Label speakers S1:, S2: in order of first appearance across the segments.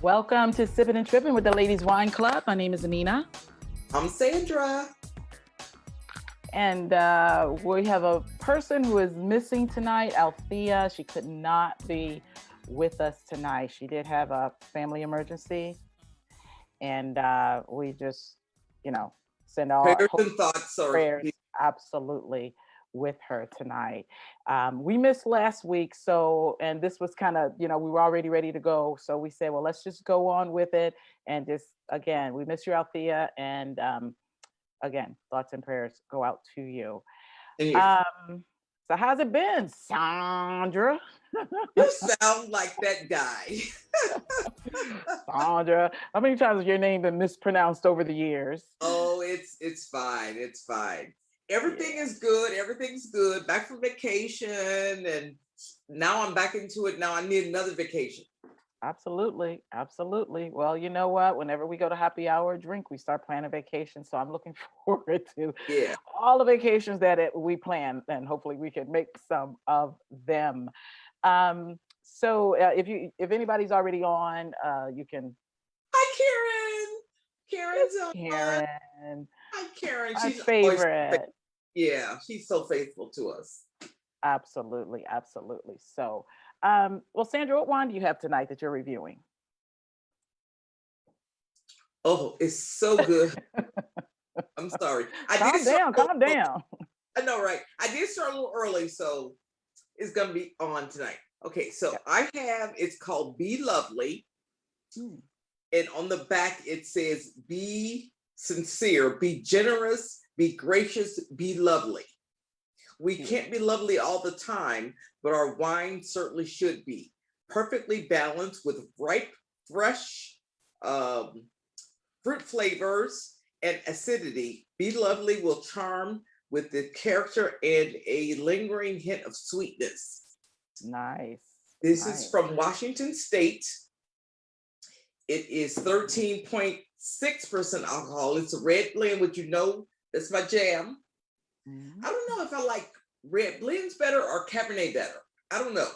S1: Welcome to Sippin and Trippin with the Ladies Wine Club. My name is Anina.
S2: I'm Sandra.
S1: And we have a person who is missing tonight, Althea. She could not be with us tonight. She did have a family emergency. And we just, send our
S2: Prayers and thoughts are
S1: prayers absolutely with her tonight. We missed last week, and this was kind of, we were already ready to go. So we said, well, let's just go on with it. And just, again, we miss you, Althea. And again, thoughts and prayers go out to you. So how's it been, Sandra?
S2: You sound like that guy.
S1: Sandra. How many times has your name been mispronounced over the years?
S2: Oh, it's fine. It's fine. Everything is good. Everything's good. Back from vacation, and now I'm back into it. Now I need another vacation.
S1: Absolutely. Absolutely. Well, you know what? Whenever we go to happy hour drink, we start planning vacation. So I'm looking forward to all the vacations that we plan, and hopefully we can make some of them. So if anybody's already on, you can.
S2: Hi, Karen. Karen's on.
S1: Karen.
S2: Hi, Karen.
S1: My favorite.
S2: Yeah, she's so faithful to us.
S1: Absolutely. Absolutely. So, well, Sandra, what wine do you have tonight that you're reviewing?
S2: Oh, it's so good. I'm sorry.
S1: Calm down.
S2: I know, right? I did start a little early, so it's going to be on tonight. Okay, so it's called Be Lovely. And on the back, it says, be sincere, be generous, be gracious, be lovely. We can't be lovely all the time, but our wine certainly should be perfectly balanced with ripe, fresh fruit flavors and acidity. Be Lovely will charm with the character and a lingering hint of sweetness.
S1: Nice.
S2: This is from Washington State. It is 13.6% alcohol. It's a red blend, which that's my jam. I don't know if I like red blends better or Cabernet better. I don't know.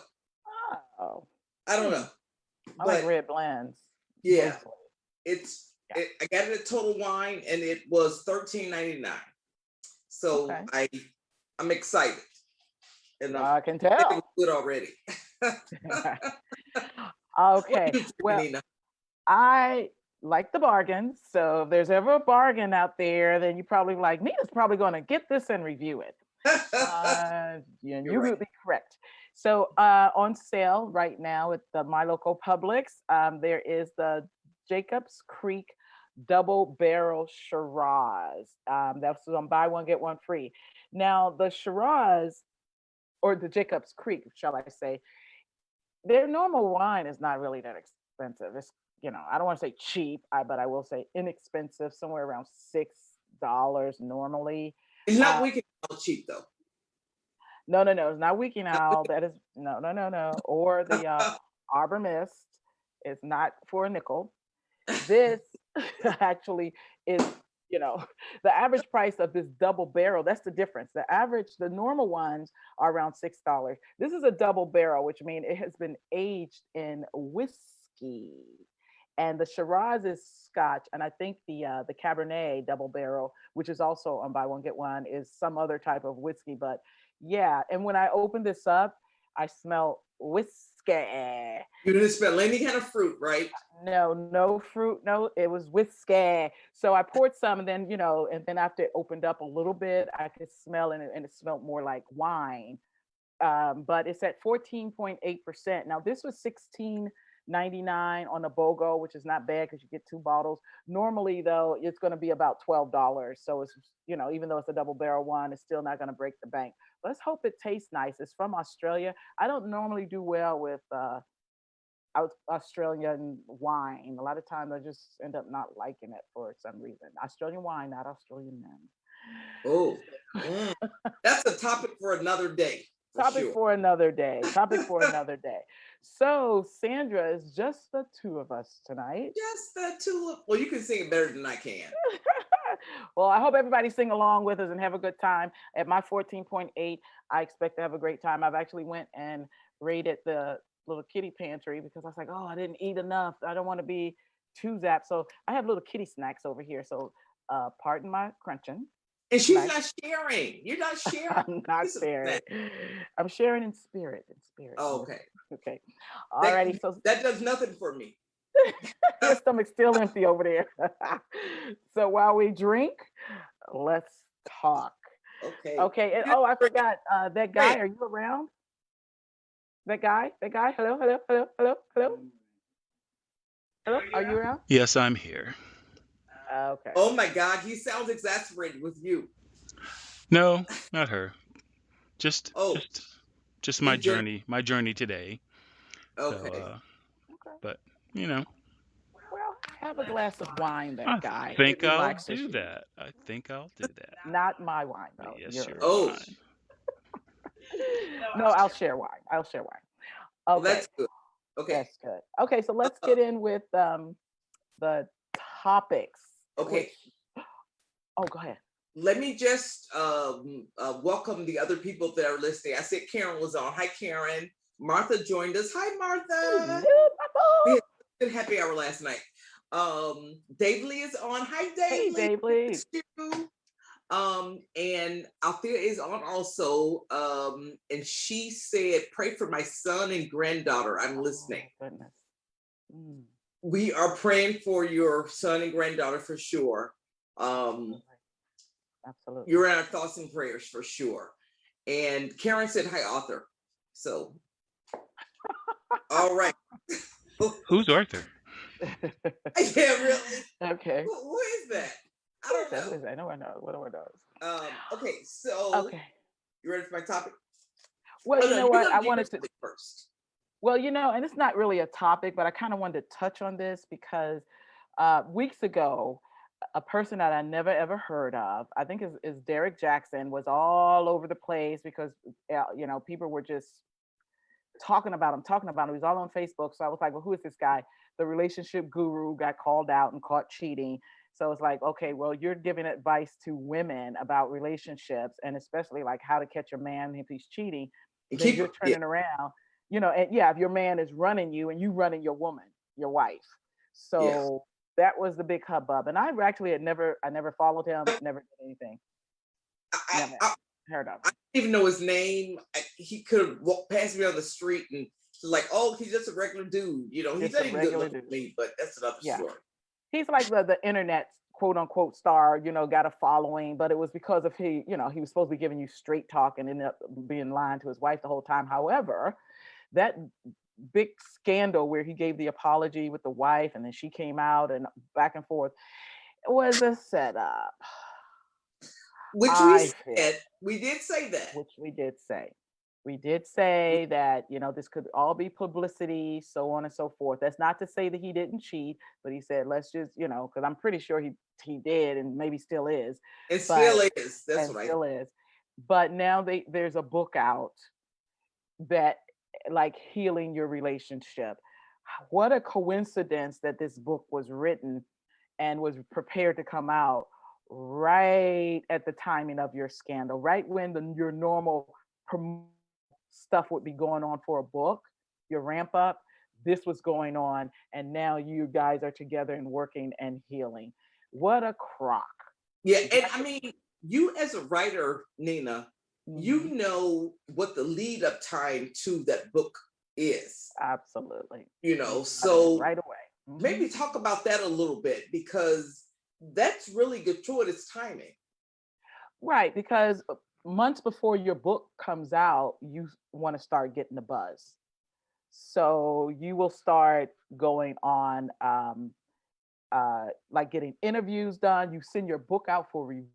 S1: Oh.
S2: I don't know.
S1: I like red blends.
S2: Yeah. I got it at Total Wine and it was $13.99. So I'm excited. And
S1: I can tell.
S2: It's good already.
S1: Okay. Well, I like the bargains. So if there's ever a bargain out there, then you probably like Nina's probably going to get this and review it. You would be correct. So on sale right now at my local Publix, there is the Jacobs Creek Double Barrel Shiraz. That's on buy one get one free. Now the Shiraz, or the Jacobs Creek, shall I say, their normal wine is not really that expensive. It's I don't want to say cheap, but I will say inexpensive, somewhere around $6 normally.
S2: It's not Weekend Owl cheap though.
S1: No, it's not Weekend Owl. That is no. Or the Arbor Mist is not for a nickel. This actually is, the average price of this double barrel. That's the difference. The normal ones are around $6. This is a double barrel, which means it has been aged in whiskey. And the Shiraz is Scotch, and I think the Cabernet double barrel, which is also on buy one get one, is some other type of whiskey. But yeah, and when I opened this up, I smell whiskey.
S2: You didn't smell any kind of fruit, right?
S1: No fruit. No, it was whiskey. So I poured some, and then and then after it opened up a little bit, I could smell it, and it smelled more like wine. But it's at 14.8%. Now this was $16.99 on a BOGO, which is not bad because you get 2 bottles. Normally, though, it's going to be about $12. So it's, even though it's a double barrel one, it's still not going to break the bank. Let's hope it tastes nice. It's from Australia. I don't normally do well with Australian wine. A lot of times I just end up not liking it for some reason. Australian wine, not Australian men.
S2: Oh, that's a topic for another day.
S1: For another day. So, Sandra, it's just the two of us tonight.
S2: Just the two. Well, you can sing it better than I can.
S1: Well, I hope everybody sing along with us and have a good time. At my 14.8, I expect to have a great time. I've actually went and rated the little kitty pantry because I was like, oh, I didn't eat enough. I don't want to be too zapped. So I have little kitty snacks over here. So pardon my crunching.
S2: And
S1: Some
S2: she's
S1: nice.
S2: not sharing. You're not sharing.
S1: I'm not
S2: Piece of
S1: sharing.
S2: snack.
S1: I'm sharing in spirit. In spirit.
S2: Oh, okay.
S1: Okay.
S2: That
S1: Alrighty. So
S2: that does nothing for me.
S1: your stomach's still empty over there. So while we drink, let's talk.
S2: Okay.
S1: Okay. And
S2: You know,
S1: oh, I forgot that guy.
S2: Frank,
S1: Are you around? That guy? That guy? Hello, hello, hello, hello, hello, hello. Are you around?
S3: Yes, I'm here.
S1: Okay.
S2: oh my God, he sounds exasperated with you.
S3: No, not her. Just
S2: Oh,
S3: just just
S2: in general.
S3: my journey today. So
S2: Okay.
S1: Okay.
S3: but you know,
S1: Well, have a glass of wine, that
S3: I
S1: guy. It
S3: think I'll
S1: relaxes
S3: do
S1: you.
S3: that. I think I'll do that.
S1: Not my wine,
S3: But
S1: though.
S3: yes,
S1: Yours.
S3: your
S2: Oh,
S3: wine.
S1: No, I'll share wine. I'll share wine.
S2: well,
S1: Okay.
S2: that's good. Okay.
S1: That's good. Okay, so let's
S2: Uh,
S1: get in with the topics, which
S2: okay.
S1: oh, go ahead.
S2: Let me just welcome the other people that are listening. I said Karen was on. Hi, Karen. Martha joined us. Hi, Martha.
S1: Hello,
S2: We
S1: Papa.
S2: had a good happy hour last night. Dave Lee is on. Hi, Dave
S1: Hey,
S2: Lee.
S1: Dave Lee.
S2: Miss you. And Althea is on also. And she said, pray for my son and granddaughter. I'm listening.
S1: Oh, goodness. Mm,
S2: We are praying for your son and granddaughter for sure.
S1: absolutely. Absolutely.
S2: You're in our thoughts and prayers for sure. And Karen said, hi, author. So, all right.
S3: Who's Arthur?
S2: Yeah, really.
S1: Okay.
S2: Who is that? I
S1: Who is
S2: don't
S1: that? Who
S2: know.
S1: is that? No one knows. No one knows.
S2: Okay, so
S1: Okay.
S2: you ready for my topic?
S1: Well,
S2: Oh
S1: you
S2: no,
S1: know
S2: you're
S1: what?
S2: gonna
S1: I
S2: do
S1: wanted
S2: yours
S1: to.
S2: first.
S1: Well, and it's not really a topic, but I kind of wanted to touch on this because weeks ago, a person that I never ever heard of, I think is Derek Jackson, was all over the place because people were just talking about him. He was all on Facebook. So I was like, well, who is this guy? The relationship guru got called out and caught cheating. So it's like, okay, well, you're giving advice to women about relationships and especially like how to catch your man if he's cheating.
S2: And
S1: Then
S2: keep
S1: you're
S2: yeah,
S1: turning around, and yeah, if your man is running you and you running your woman, your wife.
S2: yeah.
S1: So that was the big hubbub. And I never followed him, never did anything,
S2: I,
S1: never
S2: I,
S1: heard of
S2: I
S1: him.
S2: don't even know his name. He could have walked past me on the street and like, oh, he's just a regular dude. You know, he's
S1: Just
S2: not
S1: a
S2: even good
S1: regular
S2: looking
S1: dude.
S2: to me, but that's another
S1: Yeah.
S2: story.
S1: He's like the internet quote unquote star, got a following, but it was because of he was supposed to be giving you straight talk and ended up being lying to his wife the whole time. However, that big scandal where he gave the apology with the wife and then she came out and back and forth was a setup.
S2: Which
S1: I feel,
S2: we did say that.
S1: which we did say. We did say that, this could all be publicity, so on and so forth. That's not to say that he didn't cheat, but he said, let's just, because I'm pretty sure he did and maybe still is,
S2: It
S1: but
S2: still is. That's
S1: and
S2: what I
S1: still is. But now there's a book out that like healing your relationship. What a coincidence that this book was written and was prepared to come out right at the timing of your scandal, right when your normal stuff would be going on for a book, your ramp up. This was going on, and now you guys are together and working and healing. What a crock!
S2: Yeah, and
S1: What
S2: I mean, you as a writer, Nina, you
S1: Mhm.
S2: know what the lead up time to that book is.
S1: Absolutely.
S2: You
S1: You
S2: know,
S1: got it
S2: so
S1: right away.
S2: maybe talk about that a little bit because that's really gratuitous timing.
S1: Right, because months before your book comes out, you want to start getting the buzz. So you will start going on, like getting interviews done. You send your book out for review.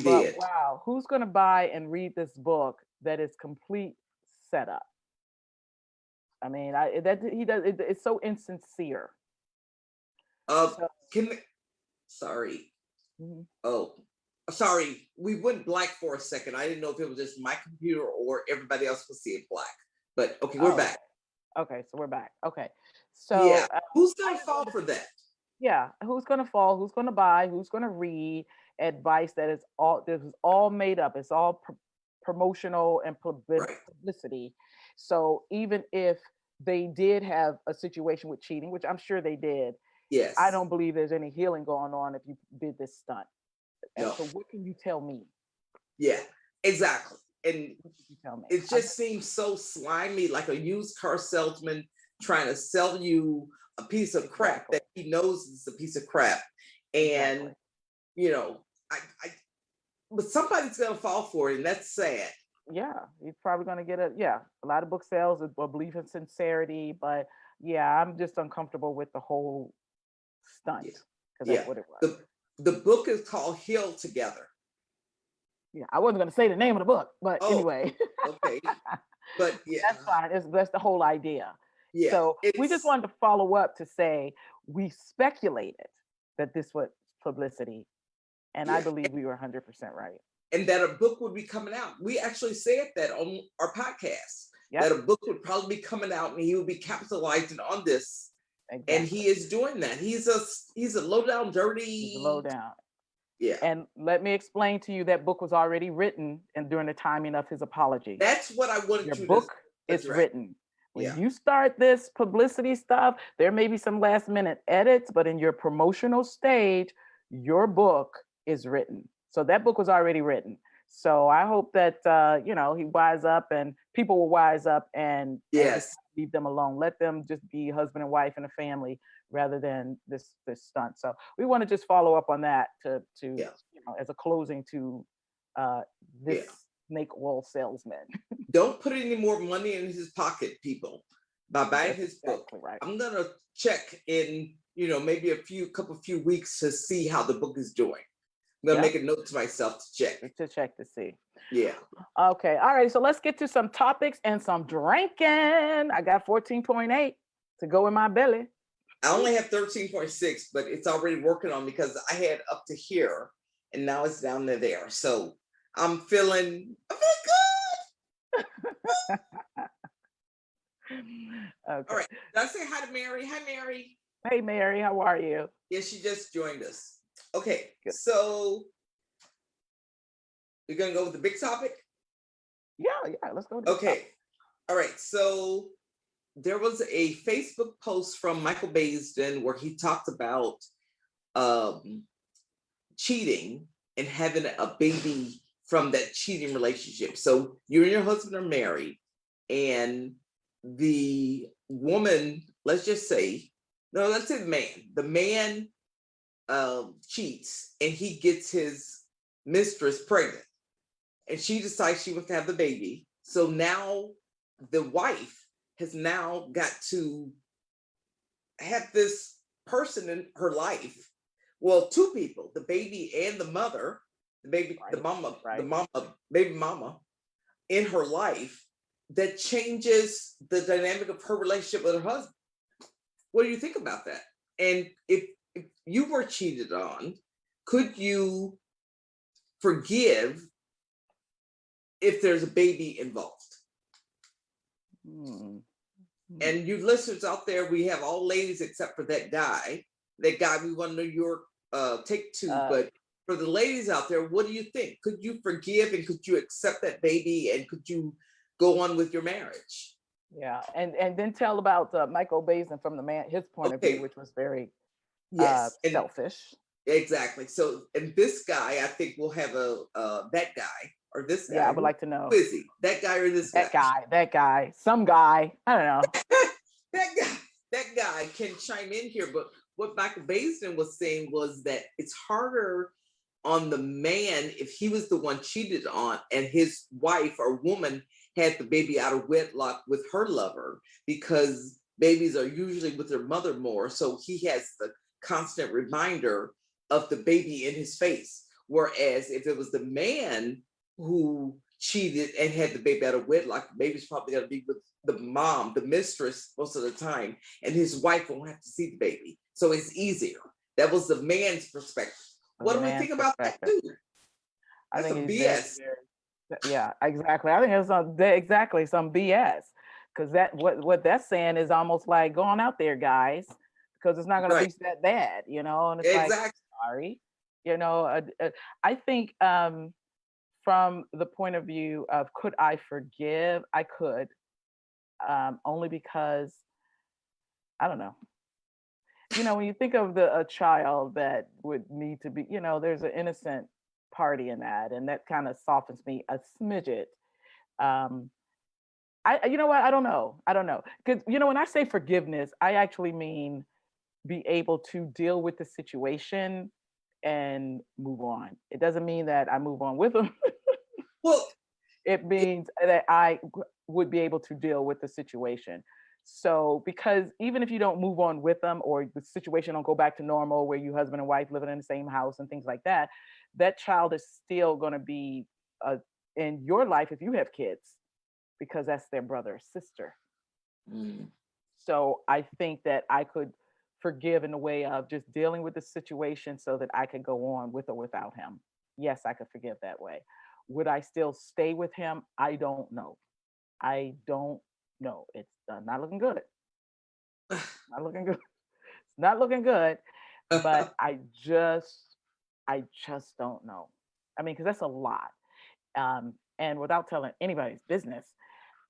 S1: But
S2: did.
S1: wow, who's going to buy and read this book that is complete setup? I mean, that he does it's so insincere. So,
S2: Can sorry.
S1: mhm.
S2: Oh, sorry. We went black for a second. I didn't know if it was just my computer or everybody else was seeing black. But okay, we're back.
S1: Okay, so we're back. Okay,
S2: Yeah.
S1: so
S2: Who's gonna fall for that?
S1: yeah, who's going to fall? Who's going to buy? Who's going to read advice that is all made up? It's all promotional and
S2: Right.
S1: publicity. So even if they did have a situation with cheating, which I'm sure they did, I
S2: Yes.
S1: don't believe there's any healing going on if you did this stunt. And
S2: No.
S1: so, what can you tell me?
S2: Yeah. Exactly. And
S1: What can you tell me?
S2: it just seems so slimy, like a used car salesman trying to sell you a piece of crap
S1: Exactly.
S2: that he knows is a piece of crap. And
S1: Exactly.
S2: you know, but somebody's gonna fall for it, and that's sad.
S1: Yeah, he's probably going to get a lot of book sales. I believe in sincerity, but yeah, I'm just uncomfortable with the whole stunt
S2: Yeah.
S1: because
S2: Yeah.
S1: that's what it was.
S2: The book is called Heal Together.
S1: Yeah, I wasn't going to say the name of the book, but
S2: Oh,
S1: anyway,
S2: okay. But yeah,
S1: that's fine. That's the whole idea.
S2: yeah.
S1: So we just
S2: It's
S1: wanted to follow up to say we speculated that this was publicity, and I
S2: yeah.
S1: believe we were 100% right.
S2: And that a book would be coming out. We actually said that on our podcast, that
S1: Yep,
S2: a book would probably be coming out and he would be capitalizing on this. And
S1: exactly.
S2: he is doing that. He's a low down
S1: It's low
S2: dirty.
S1: down.
S2: Yeah.
S1: And let me explain to you that book was already written and during the timing of his apology.
S2: That's what I wanted
S1: Your
S2: you to
S1: book is
S2: address.
S1: written. When
S2: Yeah.
S1: you start this publicity stuff, there may be some last minute edits, but in your promotional stage, your book is written. So that book was already written. So I hope that he wise up and people will wise up and just
S2: Yes.
S1: leave them alone. Let them just be husband and wife and a family rather than this stunt. So we want to just follow up on that to
S2: Yeah.
S1: as a closing to this
S2: Yeah.
S1: snake oil salesman.
S2: Don't put any more money in his pocket, people, by buying
S1: That's
S2: his book.
S1: exactly right.
S2: I'm gonna check in, maybe a few weeks to see how the book is doing. I'm gonna make a note to myself to check.
S1: To check to see.
S2: Yeah.
S1: Okay. All right. So let's get to some topics and some drinking. I got 14.8 to go in my belly.
S2: I only have 13.6, but it's already working on because I had up to here and now it's down to there. So I'm feeling good.
S1: Okay.
S2: All right. Did I say hi to Mary? Hi, Mary.
S1: Hey, Mary. How are you?
S2: Yeah, she just joined us. Okay.
S1: Good.
S2: So you're gonna go with the big topic?
S1: Yeah. Let's go.
S2: Okay. All right. So there was a Facebook post from Michael Baisden where he talked about cheating and having a baby from that cheating relationship. So you and your husband are married, and the woman, let's say the man. The man cheats and he gets his mistress pregnant, and she decides she wants to have the baby. So now the wife has now got to have this person in her life. Well, two people, the baby and the mother, the baby,
S1: Right.
S2: the mama,
S1: Right.
S2: the mama, baby mama in her life, that changes the dynamic of her relationship with her husband. What do you think about that? And if you were cheated on, could you forgive if there's a baby involved? And you listeners out there, we have all ladies except for that guy. That guy, we want to know your take two. But for the ladies out there, what do you think? Could you forgive and could you accept that baby and could you go on with your marriage?
S1: Yeah, and then tell about Michael Baisden from his point of view, which was very selfish.
S2: Exactly. So, and this guy, I think we'll have that guy or this guy.
S1: Yeah, I would like to know.
S2: Who is he? That guy or this guy?
S1: That guy, some guy. I don't know.
S2: that guy can chime in here. But what Michael Baisden was saying was that it's harder on the man if he was the one cheated on and his wife or woman had the baby out of wedlock with her lover, because babies are usually with their mother more. So he has the constant reminder of the baby in his face. Whereas if it was the man who cheated and had the baby out of wedlock, the baby's probably going to be with the mom, the mistress, most of the time, and his wife won't have to see the baby. So it's easier. That was the man's perspective. What do we think about that too?
S1: I
S2: That's
S1: think
S2: some BS.
S1: Yeah, exactly. I think it's exactly some BS, because that what that's saying is almost like going out there, guys, because it's not going to be that bad, and it's like, sorry, I think from the point of view of could I forgive, I could, only because I don't know. When you think of a child that would need to be, there's an innocent party in that, and that kind of softens me a smidget. Um, you know what? I don't know. Because when I say forgiveness, I actually mean be able to deal with the situation and move on. It doesn't mean that I move on with them.
S2: Well,
S1: it means that I would be able to deal with the situation. So, because even if you don't move on with them, or the situation don't go back to normal where you husband and wife living in the same house and things like that, that child is still going to be in your life if you have kids, because that's their brother or sister. So I think that I could forgive in the way of just dealing with the situation so that I could go on with or without him. Yes, I could forgive that way. Would I still stay with him? I don't know. I don't know. It's not looking good. Not looking good. It's not looking good. But I just don't know. I mean, because that's a lot. And without telling anybody's business,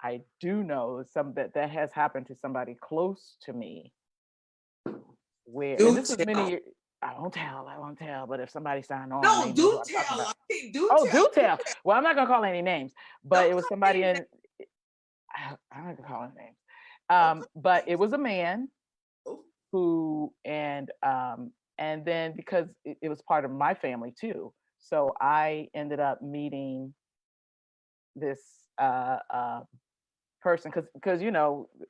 S1: I do know that has happened to somebody close to me. Where and this is many years. I won't tell. But if somebody signed on,
S2: no,
S1: they know
S2: do
S1: who I'm talking
S2: tell.
S1: about.
S2: Do
S1: tell. Well, I'm not gonna call any names, but
S2: Don't
S1: it was somebody in. I'm not gonna call any names. But it was a man who, and then because it was part of my family too, so I ended up meeting this person, because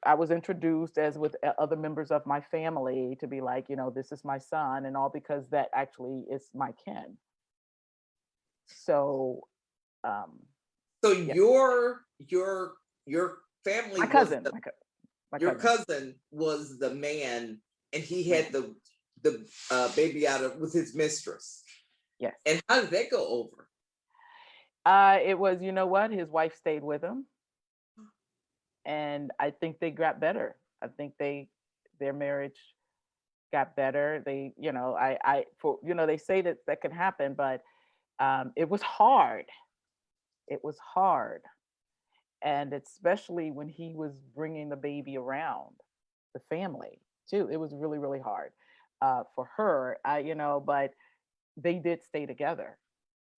S1: I was introduced as with other members of my family to be like, this is my son and all, because that actually is my kin. So
S2: yeah. your family,
S1: my cousin,
S2: your cousin was the man, and he had the baby with his mistress.
S1: Yes.
S2: And how did that go over?
S1: It was, his wife stayed with him, and I think they got better. I think their marriage got better. They, they say that can happen, but it was hard. It was hard. And especially when he was bringing the baby around the family too, it was really, really hard for her. But they did stay together.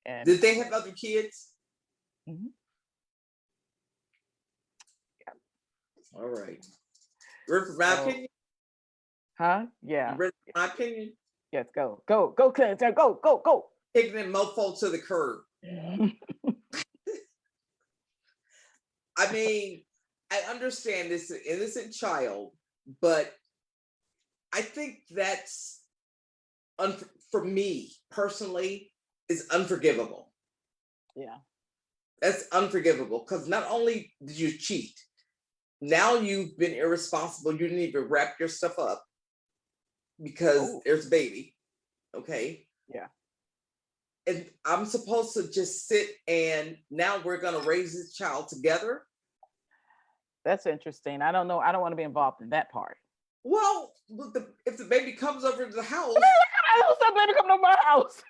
S1: And
S2: did they have other kids?
S1: Mm-hmm.
S2: Yeah. All right. Ready for my opinion?
S1: Huh? Yeah.
S2: You ready for my opinion?
S1: Yes. Go, Claire. Go.
S2: Taking that mofo to the curb. I mean, I understand this is an innocent child, but I think that's for me personally is unforgivable.
S1: Yeah.
S2: That's unforgivable, because not only did you cheat, now you've been irresponsible. You didn't even wrap your stuff up because there's a baby. Okay.
S1: Yeah.
S2: And I'm supposed to just sit, and now we're going to raise this child together.
S1: That's interesting. I don't know. I don't want to be involved in that part.
S2: Well, if the baby comes over to the house.
S1: I don't want baby coming over my house.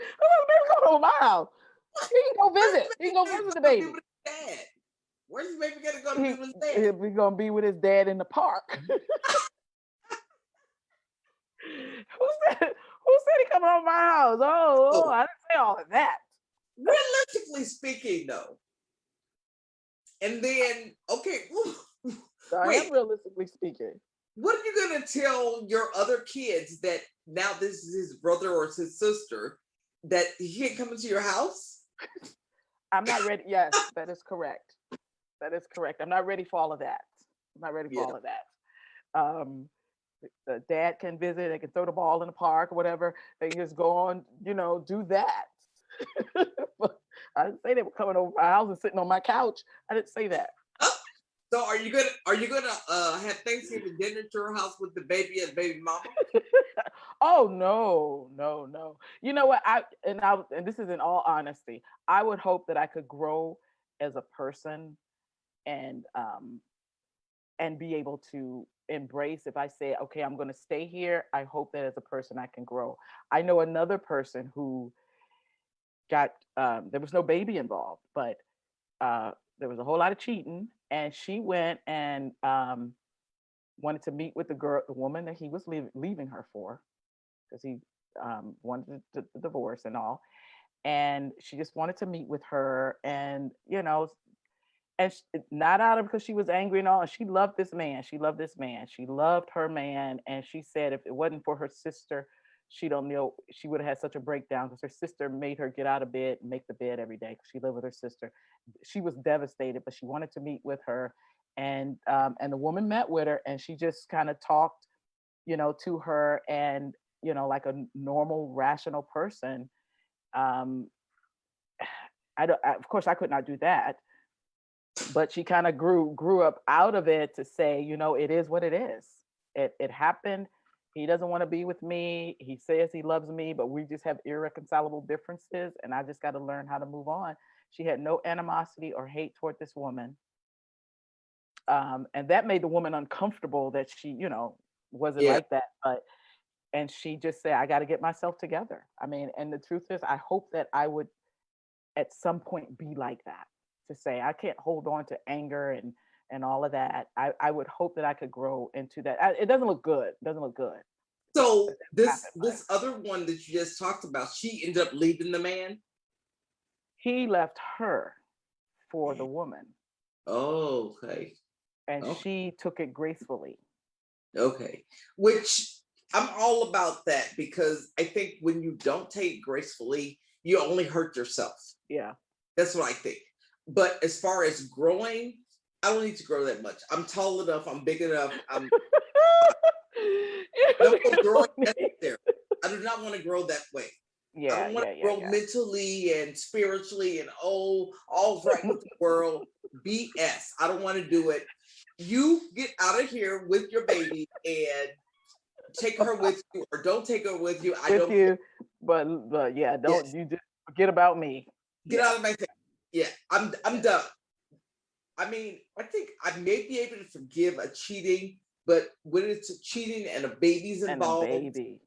S1: I want baby coming over my house. He can go visit. He can go visit the baby.
S2: Dad. Where's the baby gonna go to be with his dad?
S1: He'll be gonna be with his dad in the park. Who said he coming over my house? Oh, I didn't say all of that.
S2: Realistically speaking, though. And then, okay,
S1: I am realistically speaking.
S2: What are you gonna tell your other kids that now this is his brother or his sister, that he can't come into your house?
S1: I'm not ready. Yes, that is correct. That is correct. I'm not ready for all of that. I'm not ready for all of that. The dad can visit. They can throw the ball in the park or whatever. They can just go on, do that. But I didn't say they were coming over my house and sitting on my couch. I didn't say that.
S2: So are you gonna have Thanksgiving dinner at your house with the baby and baby mama?
S1: Oh no, no, no. You know what? And this is in all honesty. I would hope that I could grow as a person and be able to embrace. If I say, okay, I'm going to stay here, I hope that as a person I can grow. I know another person who got there was no baby involved, but there was a whole lot of cheating, and she went and wanted to meet with the woman that he was leaving her for, because he wanted to divorce and all. And she just wanted to meet with her, and not out of because she was angry and all. And she loved this man. She loved this man. She loved her man. And she said if it wasn't for her sister, she don't know she would have had such a breakdown, because her sister made her get out of bed and make the bed every day because she lived with her sister. She was devastated, but she wanted to meet with her. And the woman met with her, and she just kind of talked, to her, and like a normal, rational person. Um, of course, I could not do that, but she kind of grew up out of it to say, it is what it is. It happened. He doesn't want to be with me. He says he loves me, but we just have irreconcilable differences, and I just got to learn how to move on. She had no animosity or hate toward this woman. And that made the woman uncomfortable that she, wasn't
S2: Yeah.
S1: like that. And she just said, I got to get myself together. I mean, and the truth is, I hope that I would at some point be like that, to say I can't hold on to anger and all of that. I would hope that I could grow into that. It doesn't look good. It doesn't look good.
S2: So this
S1: Happen,
S2: this other one that you just talked about, she ended up leaving the man.
S1: he left her for the woman,
S2: Oh, okay.
S1: and
S2: Okay.
S1: she took it gracefully.
S2: Okay. Which I'm all about that, because I think when you don't take gracefully, you only hurt yourself.
S1: Yeah.
S2: That's what I think. But as far as growing, I don't need to grow that much. I'm tall enough. I'm big enough. I don't want growing there. I do not want to grow that way. I
S1: Yeah,
S2: don't want
S1: yeah,
S2: to
S1: yeah,
S2: grow
S1: yeah.
S2: mentally and spiritually and all's right with the world. BS. I don't want to do it. You get out of here with your baby and take her with you, or don't take her with you. I
S1: With
S2: don't
S1: you, but yeah, don't
S2: Yes.
S1: you just forget about me.
S2: Get
S1: Yeah.
S2: out of my face. Yeah, I'm done. I mean, I think I may be able to forgive a cheating, but when it's cheating and a baby's
S1: And a
S2: involved,
S1: baby.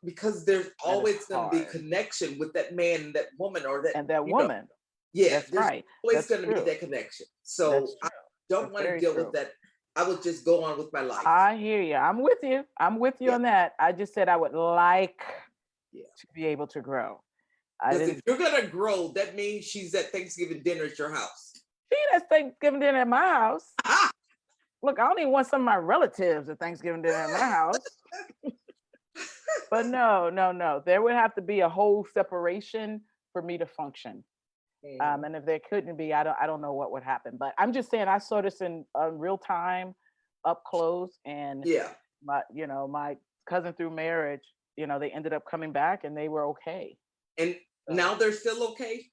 S2: because there's
S1: That is
S2: always going to be a
S1: hard.
S2: connection with that man and that woman, or that,
S1: And that woman.
S2: yeah,
S1: That's
S2: there's
S1: right.
S2: always
S1: That's
S2: going to be
S1: true.
S2: that connection. So
S1: That's
S2: I
S1: true.
S2: don't
S1: That's
S2: want to
S1: very
S2: deal with
S1: true.
S2: that. I would just go on with my life.
S1: I hear you. I'm with you. I'm with you
S2: Yeah.
S1: on that. I just said I would like
S2: Yeah.
S1: to be able to grow. I
S2: Because if
S1: didn't
S2: you're gonna grow, that means she's at Thanksgiving dinner at your house.
S1: see that Thanksgiving dinner at my house.
S2: Ah!
S1: Look, I don't even want some of my relatives at Thanksgiving dinner at my house. But no, no, no. There would have to be a whole separation for me to function. And if there couldn't be, I don't know what would happen. But I'm just saying, I saw this in real time, up close, and
S2: Yeah.
S1: my cousin through marriage, they ended up coming back and they were okay.
S2: And
S1: So,
S2: now they're still okay?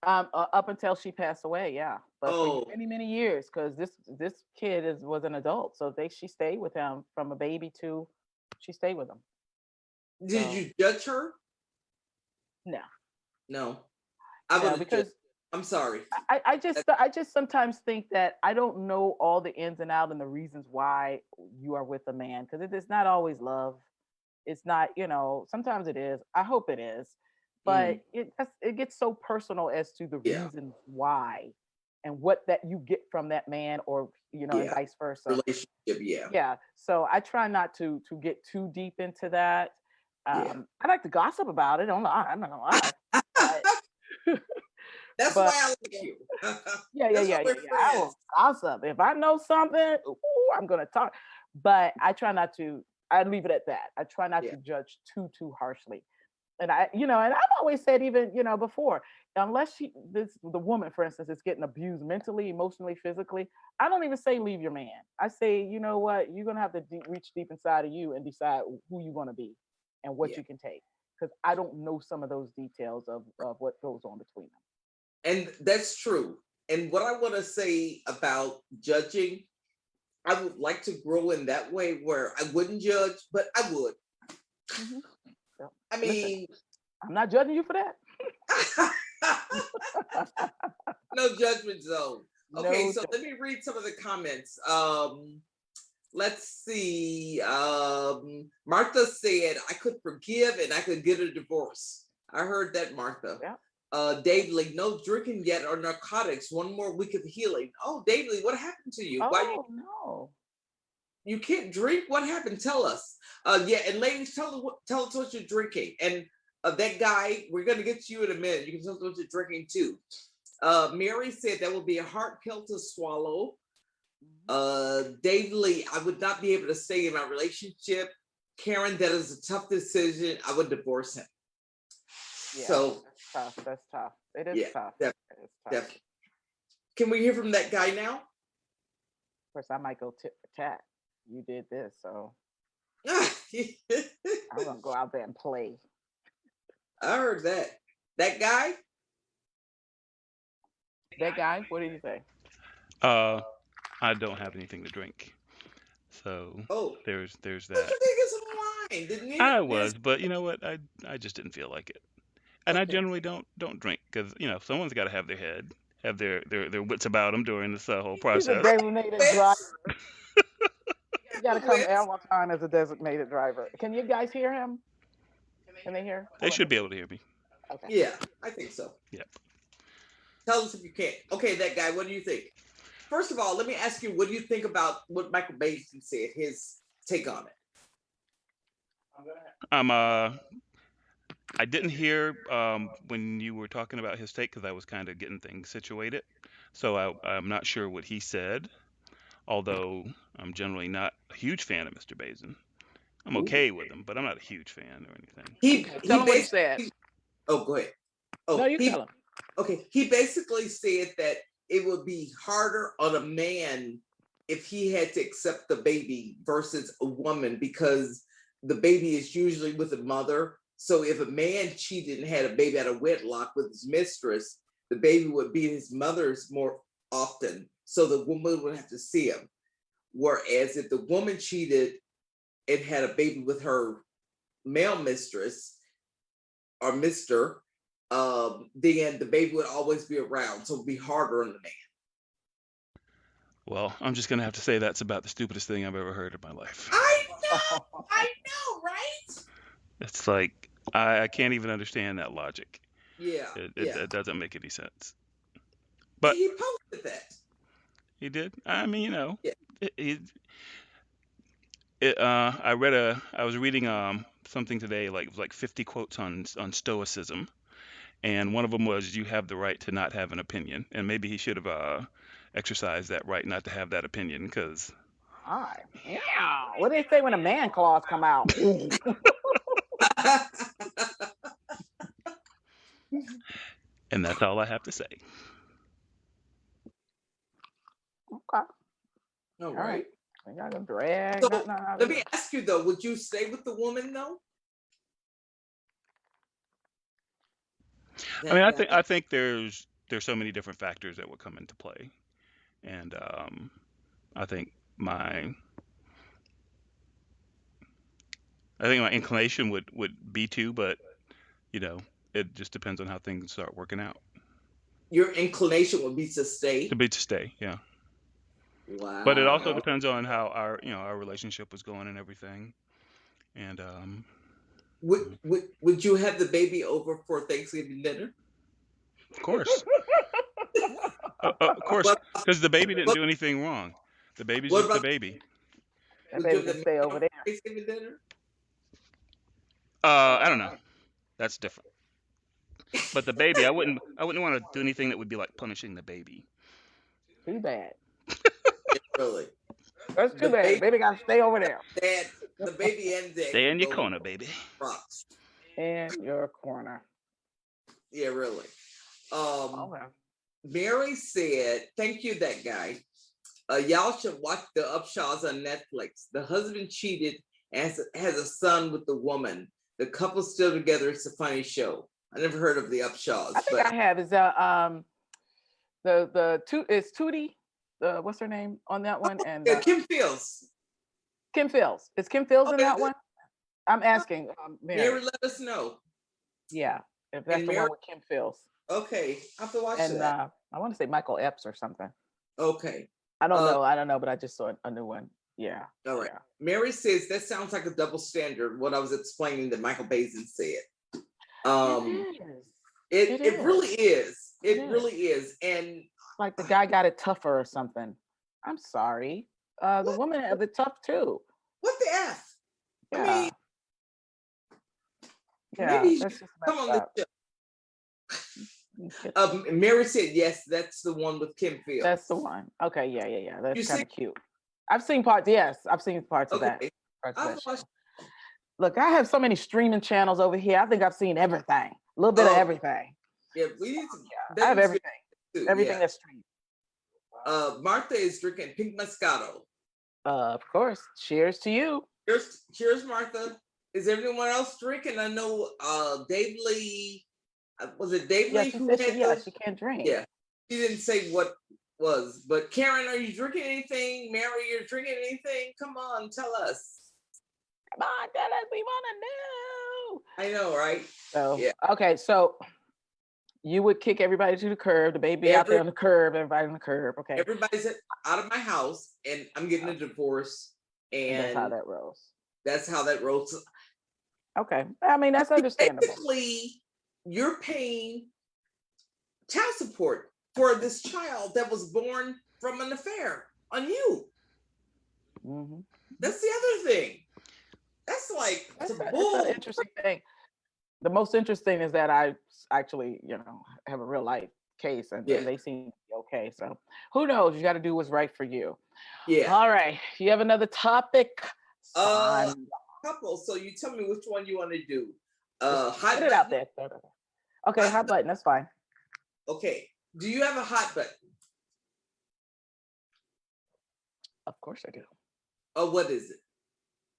S1: up until she passed away, yeah. But for
S2: Oh,
S1: many, many years, because this kid was an adult, so she stayed with him from a baby to she stayed with him.
S2: did
S1: So
S2: you judge her?
S1: no,
S2: No. I
S1: no,
S2: would have judged.
S1: because
S2: I'm sorry.
S1: I just sometimes think that I don't know all the ins and outs and the reasons why you are with a man, because it is not always love. It's not, sometimes it is. I hope it is, but
S2: Mm,
S1: it gets so personal as to the
S2: yeah.
S1: reasons why and what that you get from that man, or and
S2: Yeah.
S1: vice versa.
S2: Relationship. Yeah.
S1: Yeah. So I try not to get too deep into that.
S2: Yeah.
S1: I like to gossip about it. I'm not gonna lie, but
S2: That's why
S1: but
S2: I like you.
S1: yeah, yeah,
S2: That's why
S1: yeah, yeah,
S2: we're
S1: yeah. I
S2: friends.
S1: will gossip. If I know something, ooh, I'm gonna talk. But I try not to. I leave it at that. I try not
S2: Yeah.
S1: to judge too harshly. And and I've always said, even, before, unless the woman, for instance, is getting abused mentally, emotionally, physically, I don't even say leave your man. I say, you know what, you're gonna have to reach deep inside of you and decide who you're gonna be and what
S2: Yeah.
S1: you can take, because I don't know some of those details of what goes on between them.
S2: And that's true. And what I want to say about judging, I would like to grow in that way where I wouldn't judge, but I would.
S1: Hmm.
S2: I
S1: Listen,
S2: mean,
S1: I'm not judging you for that.
S2: no judgment zone. Okay,
S1: No.
S2: so let me read some of the comments. Let's see. Martha said I could forgive and I could get a divorce. I heard that, Martha.
S1: Yeah.
S2: Dave Lee, no drinking yet or narcotics. One more week of healing. Oh, Dave Lee, what happened to you? Why
S1: Oh no.
S2: you can't drink? What happened? Tell us. Yeah, and ladies, tell us what you're drinking. And that guy, we're gonna get to you in a minute. You can tell us what you're drinking too. Mary said that would be a hard pill to swallow. Dave Lee, I would not be able to stay in my relationship. Karen, that is a tough decision. I would divorce him.
S1: Yeah,
S2: So
S1: that's tough. That's tough. It is
S2: yeah,
S1: tough.
S2: definitely,
S1: It is tough.
S2: definitely. Can we hear from that guy now?
S1: Of course, I might go tit for tat. You did this, so I'm gonna go out there and play.
S2: I heard that. That guy?
S1: That guy, what did you say?
S3: Uh, I don't have anything to drink, so
S2: Oh,
S3: there's
S2: but
S3: that.
S2: you did get some wine, didn't you?
S3: I
S2: Yes.
S3: was, but you know what? I just didn't feel like it, and I
S2: Okay.
S3: generally don't drink because someone's got to have their head, have their wits about them during this whole
S1: He's a
S3: process.
S1: designated driver.
S2: Wits.
S1: He
S2: You
S1: got to
S2: got the
S1: come
S2: wits.
S1: all the time as a designated driver. Can you guys hear him? Can they hear?
S3: They
S1: Let me
S3: should be
S1: see.
S3: able to hear me.
S1: Okay.
S2: Yeah, I think so.
S3: Yeah.
S2: Tell us if you can. Okay, that guy, what do you think? First of all, let me ask you, what do you think about what Michael Basin said, his take on it?
S3: I'm I didn't hear when you were talking about his take because I was kind of getting things situated, so I'm not sure what he said. Although I'm generally not a huge fan of Mr. Bazin. I'm
S2: Ooh.
S3: okay with him, but I'm not a huge fan or anything.
S1: Okay.
S2: He
S1: Tell him what he said.
S2: basically, oh, go ahead.
S1: No,
S2: Oh,
S1: you tell him.
S2: he basically said that it would be harder on a man if he had to accept the baby versus a woman because the baby is usually with the mother. So if a man cheated and had a baby out of wedlock with his mistress, the baby would be his mother's more often. So the woman would have to see him. Whereas if the woman cheated and had a baby with her male mistress or mister, then the baby would always be around. So it'd be harder on the man.
S3: Well, I'm just gonna have to say that's about the stupidest thing I've ever heard in my life.
S2: I know, right?
S3: It's like I can't even understand that logic.
S2: Yeah, yeah.
S3: It doesn't make any sense. But
S2: He posted that.
S3: he did. I mean,
S2: Yeah.
S3: it, it, I was reading something today like it was like 50 quotes on stoicism, and one of them was you have the right to not have an opinion, and maybe he should have exercised that right not to have that opinion because
S1: Hi. Yeah. What do they say when a man claws come out?
S3: and that's all I have to say.
S1: Okay.
S2: All
S1: All right.
S2: right.
S1: We got to drag
S2: So
S1: nothing out
S2: let
S1: of
S2: me
S1: here.
S2: ask you though, would you stay with the woman though?
S3: I mean,
S2: That guy.
S3: I think there's so many different factors that would come into play, and I think my I think my inclination would be to, but you know, it just depends on how things start working out.
S2: Your inclination would be to
S3: To
S2: stay.
S3: be to stay, yeah. But it also
S2: Wow.
S3: depends on how our relationship was going and everything. And
S2: Would you have the baby over for Thanksgiving dinner?
S3: of course, of course,
S2: What
S3: because the baby didn't
S2: what
S3: do anything wrong. The baby's
S2: what
S3: just the
S2: about
S3: baby.
S1: That
S2: would you
S1: baby
S2: have the
S1: can
S2: man
S1: stay over
S2: over
S1: there.
S2: for Thanksgiving dinner?
S3: I don't know. That's different. But the baby, I wouldn't want to do anything that would be like punishing the baby.
S1: Too bad.
S2: Really.
S1: That's too
S2: The
S1: bad. The
S2: baby
S1: baby got to stay over there.
S2: dad, the baby and dad
S3: Stay
S2: can
S3: in your
S2: go
S3: corner, baby.
S2: rocks.
S1: In your corner.
S2: Yeah, really.
S1: Okay.
S2: Mary said, "Thank you, that guy. Y'all should watch The Upshaws on Netflix. The husband cheated and has a son with the woman. The couple's still together. It's a funny show. I never heard of The Upshaws,
S1: I think
S2: but
S1: I have. Is is Tootie, what's her name on that one? And
S2: yeah, Kim Fields.
S1: Kim Fields. Is Kim Fields
S2: Oh,
S1: in that one? I'm asking Mary.
S2: Mary, let us know.
S1: Yeah, if that's
S2: And
S1: the
S2: Mary,
S1: one with Kim Fields.
S2: okay, I have to watch
S1: And
S2: that.
S1: I want to say Michael Epps or something.
S2: Okay.
S1: I don't know, but I just saw a new one. Yeah.
S2: All right.
S1: Yeah.
S2: Mary says that sounds like a double standard. What I was explaining that Michael Bazin said. It really is. It really is. And
S1: like the guy got it tougher or something. I'm sorry. The woman has it tough too.
S2: What the F?
S1: Yeah.
S2: I mean,
S1: yeah,
S2: maybe
S1: that's just
S2: come on the show. Mary said, yes, that's the one with Kim Fields.
S1: That's the one. Okay, yeah. That's kind of cute. I've seen parts. Yes, I've seen parts of that. Look, I have so many streaming channels over here. I think I've seen everything. A little bit of everything.
S2: Yeah, we need to.
S1: I have everything. Everything that's streamed.
S2: Martha is drinking pink Moscato.
S1: Of course. Cheers to you.
S2: Cheers, Martha. Is everyone else drinking? I know Dave Lee. Was it Dave Lee?
S1: She can't drink.
S2: Yeah. She didn't say what was, but Karen, are you drinking anything? Mary, you're drinking anything? Come on, tell us.
S1: Come on, tell us. We want to know.
S2: I know, right?
S1: So yeah. Okay, so you would kick everybody to the curb, the baby out there on the curb, everybody on the curb. Okay.
S2: Everybody's out of my house, and I'm getting a divorce, and
S1: that's how that rolls.
S2: That's how that rolls.
S1: Okay, I mean that's understandable.
S2: Basically, you're paying child support for this child that was born from an affair on you. Mm-hmm. That's the other thing. That's like
S1: that's an interesting thing. The most interesting is that I actually, have a real life case, and they seem to be okay. So who knows? You got to do what's right for you.
S2: Yeah.
S1: All right. You have another topic?
S2: Couple. So you tell me which one you want to do. Hot
S1: Put it out there. Okay, hot button. That's fine.
S2: Okay. Do you have a hot button?
S1: Of course I do.
S2: Oh, what is it?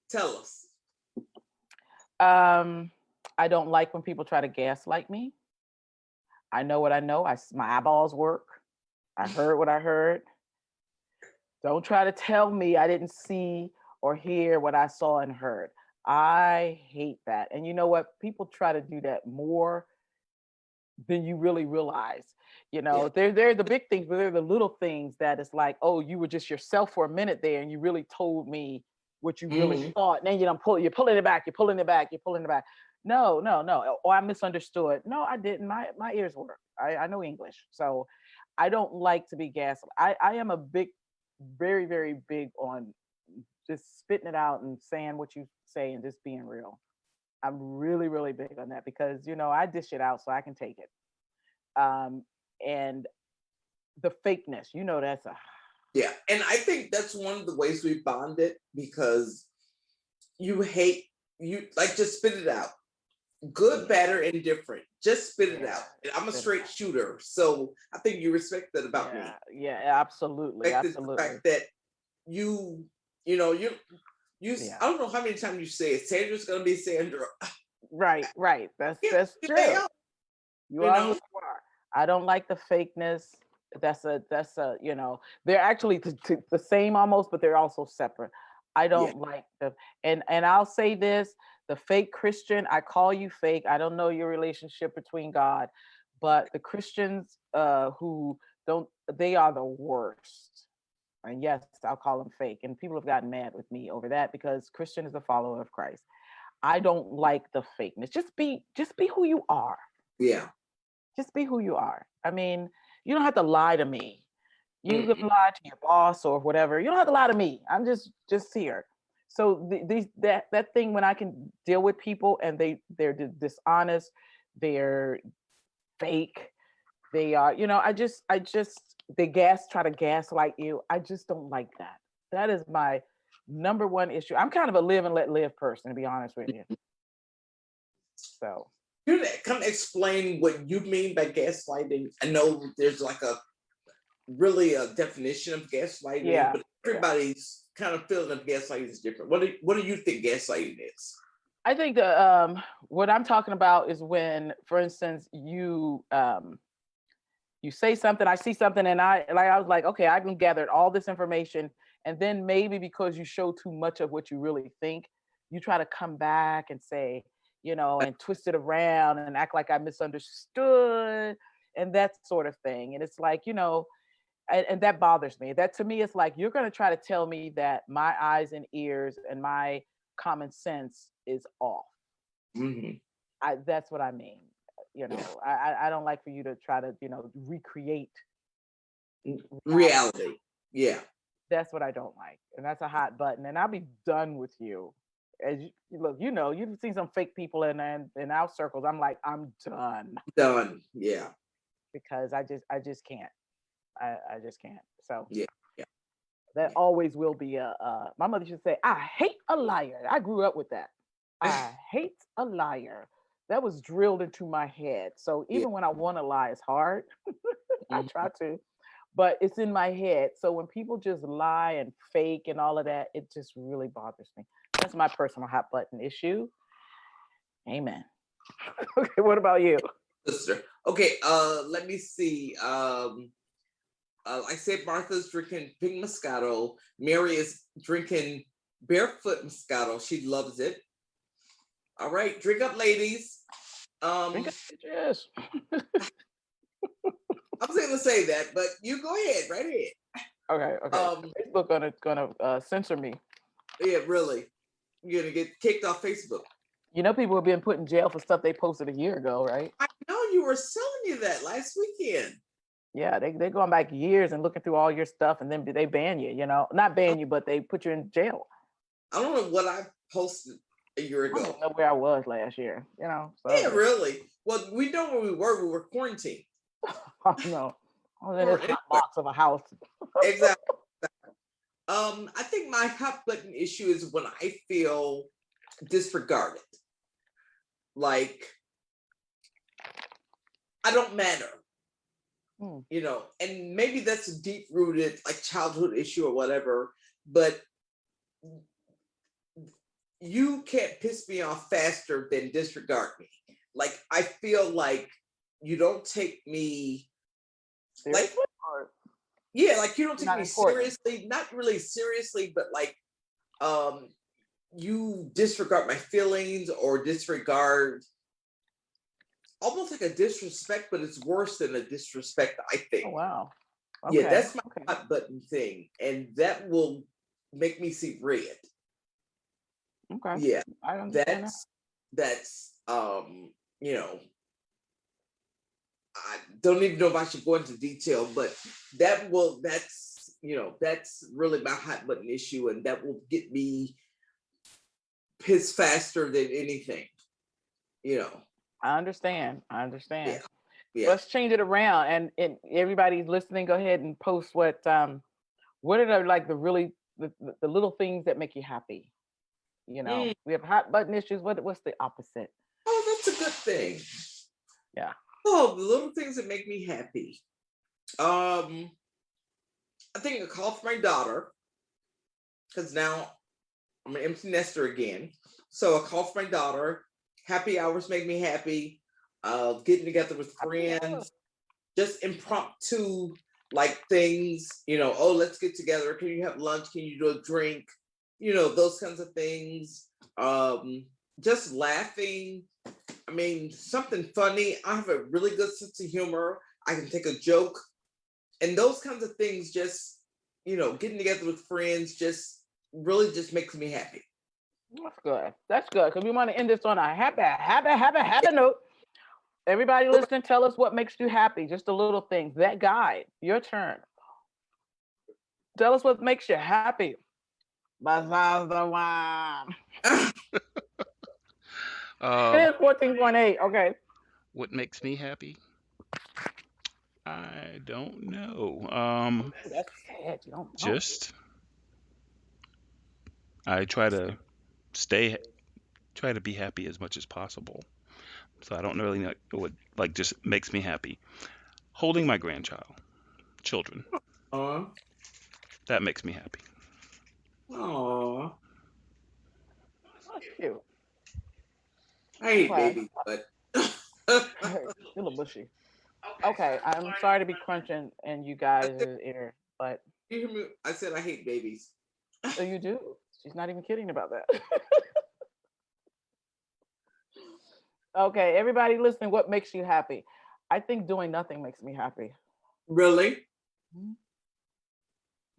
S2: Tell us.
S1: I don't like when people try to gaslight me. I know what I know. My eyeballs work. I heard what I heard. Don't try to tell me I didn't see or hear what I saw and heard. I hate that. And you know what? People try to do that more than you really realize. They're the big things, but they're the little things that it's like, oh, you were just yourself for a minute there and you really told me what you really thought. And then you're pulling it back. No. Or I misunderstood. No, I didn't. My ears work. I know English. So I don't like to be gaslit. I am very, very big on just spitting it out and saying what you say and just being real. I'm really, really big on that because, I dish it out so I can take it. And the fakeness, that's
S2: yeah. And I think that's one of the ways we bonded because you just spit it out. Good, bad, or indifferent. Just spit it out. I'm a straight shooter. So I think you respect that about me.
S1: Yeah, absolutely. Absolutely.
S2: The fact that you I don't know how many times you say it. Sandra's gonna be Sandra.
S1: Right. That's true. You are who you are. I don't like the fakeness. That's a they're actually the same almost, but they're also separate. I don't like and I'll say this, the fake Christian, I call you fake. I don't know your relationship between God, but the Christians who don't, they are the worst. And yes, I'll call them fake. And people have gotten mad with me over that because Christian is a follower of Christ. I don't like the fakeness. Just be who you are.
S2: Yeah.
S1: Just be who you are. I mean, you don't have to lie to me. You can lie to your boss or whatever. You don't have to lie to me. I'm just here. So that thing when I can deal with people and they're dishonest, they're fake, they are, they try to gaslight you. I just don't like that. That is my number one issue. I'm kind of a live and let live person, to be honest with you. So
S2: You kind of explain what you mean by gaslighting. I know there's like a really a definition of gaslighting,
S1: yeah,
S2: but
S1: yeah.
S2: everybody's kind of feeling of gaslighting is different. What do you think gaslighting is?
S1: I think the what I'm talking about is when, for instance, you say something, I see something, and I was like, okay, I've gathered all this information, and then maybe because you show too much of what you really think, you try to come back and say, and twist it around and act like I misunderstood and that sort of thing. And it's like, and that bothers me. That to me is like you're going to try to tell me that my eyes and ears and my common sense is off.
S2: Hmm.
S1: That's what I mean.
S2: Yeah,
S1: I don't like for you to try to recreate reality.
S2: reality. Yeah,
S1: That's what I don't like, and that's a hot button. And I'll be done with you. As you look, you've seen some fake people in our circles. I'm like, I'm done
S2: done. Yeah,
S1: because I just can't. I just can't. So
S2: yeah, yeah,
S1: that always will be my mother should say, I hate a liar. I grew up with that.
S2: yeah.
S1: I hate a liar. That was drilled into my head. So
S2: Yeah.
S1: even when I want to lie, it's hard. I
S2: Mhm.
S1: try to, but it's in my head. So when people just lie and fake and all of that, it just really bothers me. That's my personal hot button issue. Amen. Okay, what about you?
S2: Sister. Okay, let me see. I said Martha's drinking pink Moscato. Mary is drinking barefoot Moscato. She loves it. All right, drink up, ladies.
S1: Drink
S2: Um,
S1: up, bitches.
S2: I was going to say that, but you go ahead, right ahead.
S1: Okay, okay.
S2: Um,
S1: Facebook gonna censor me.
S2: yeah, really. You're gonna get kicked off Facebook.
S1: People have been put in jail for stuff they posted a year ago, right?
S2: I know you were telling me that last weekend.
S1: Yeah, they're going back years and looking through all your stuff, and then they ban you. Not
S2: I
S1: ban you, but they put you in jail.
S2: I don't know what I posted a year
S1: I don't
S2: ago.
S1: even know where I was last year.
S2: Yeah,
S1: So
S2: really. Well, we know where we were. We were quarantined.
S1: I don't know. I was
S2: We
S1: in this
S2: weren't
S1: hot
S2: anywhere.
S1: box of a house.
S2: Exactly. I think my hot button issue is when I feel disregarded. Like I don't matter,
S1: Hmm.
S2: and maybe that's a deep rooted like childhood issue or whatever, but you can't piss me off faster than disregard me. Like I feel like you don't take me like
S1: Seriously? Or
S2: yeah, like you don't
S1: you're
S2: take
S1: not
S2: me
S1: important?
S2: seriously, not really seriously, but like um you disregard my feelings or disregard almost like a disrespect, but it's worse than a disrespect, I
S1: Oh
S2: think.
S1: wow.
S2: Yeah,
S1: Okay.
S2: that's my
S1: Okay.
S2: hot button thing. And that will make me see red.
S1: Okay.
S2: Yeah.
S1: I understand that.
S2: That's you know, I don't even know if I should go into detail, but that's really my hot button issue, and that will get me pissed faster than anything, you know.
S1: I understand. I
S2: Yeah.
S1: understand.
S2: Yeah.
S1: Let's change it around, and everybody's listening. Go ahead and post what are like the little things that make you happy.
S2: Mm.
S1: We have hot button issues. What's the opposite?
S2: Oh, that's a good thing.
S1: Yeah.
S2: Oh, the little things that make me happy. Um, I think a call for my daughter, because now I'm an empty nester again. So a call for my daughter. Happy hours make me happy. Getting together with
S1: Happy hour.
S2: friends, just impromptu like things. Oh, let's get together. Can you have lunch? Can you do a drink? Those kinds of things. Just laughing. I mean, something funny. I have a really good sense of humor. I can take a joke, and those kinds of things. Just getting together with friends just really just makes me happy.
S1: That's good. That's good because we want to end this on a happy note. Everybody listening, tell us what makes you happy. Just the little things. That guide. Your turn. Tell us what makes you happy. Besides the wine. It
S3: Uh,
S1: is 14.8. Okay.
S3: what makes me happy? I don't know.
S1: That's sad. You don't know.
S3: Just I try to stay, try to be happy as much as possible. So I don't really know what like just makes me happy. Holding my children,
S2: Aw,
S3: that makes me happy.
S2: aw.
S1: That's cute.
S2: I hate
S1: Okay.
S2: babies, but
S1: You're a little bushy. Okay, I'm sorry to be crunching in you
S2: I
S1: guys'
S2: said,
S1: ear, but
S2: you hear me? I said I hate babies.
S1: oh, you do. She's not even kidding about that. Okay, everybody listening, what makes you happy? I think doing nothing makes me happy.
S2: Really?
S1: Mhm.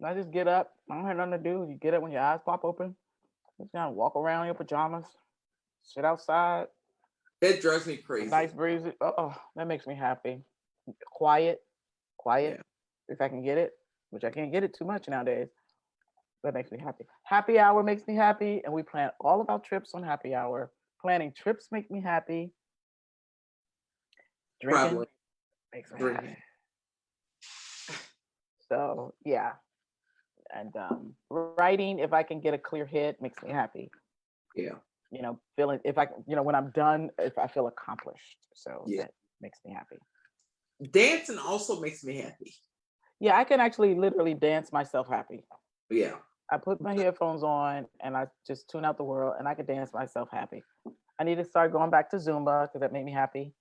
S1: I just get up. I don't have nothing to do. You get up when your eyes pop open. Just kind of walk around in your pajamas, sit outside,
S2: That drives me
S1: a nice
S2: crazy.
S1: breeze. Oh, that makes me happy. Quiet, quiet,
S2: Yeah.
S1: if I can get it, which I can't get it too much nowadays. That makes me happy. Happy hour makes me happy, and we plan all of our trips on happy hour. Planning trips make me happy. Drinking
S2: Probably
S1: makes me happy.
S2: drinking.
S1: So yeah, and writing, if I can get a clear head, makes me happy.
S2: Yeah.
S1: Feeling if I, when I'm done, if I feel accomplished, so
S2: Yeah.
S1: that makes me happy.
S2: Dancing also makes me happy.
S1: Yeah, I can actually literally dance myself happy.
S2: Yeah.
S1: I put my headphones on and I just tune out the world, and I can dance myself happy. I need to start going back to Zumba because that made me happy.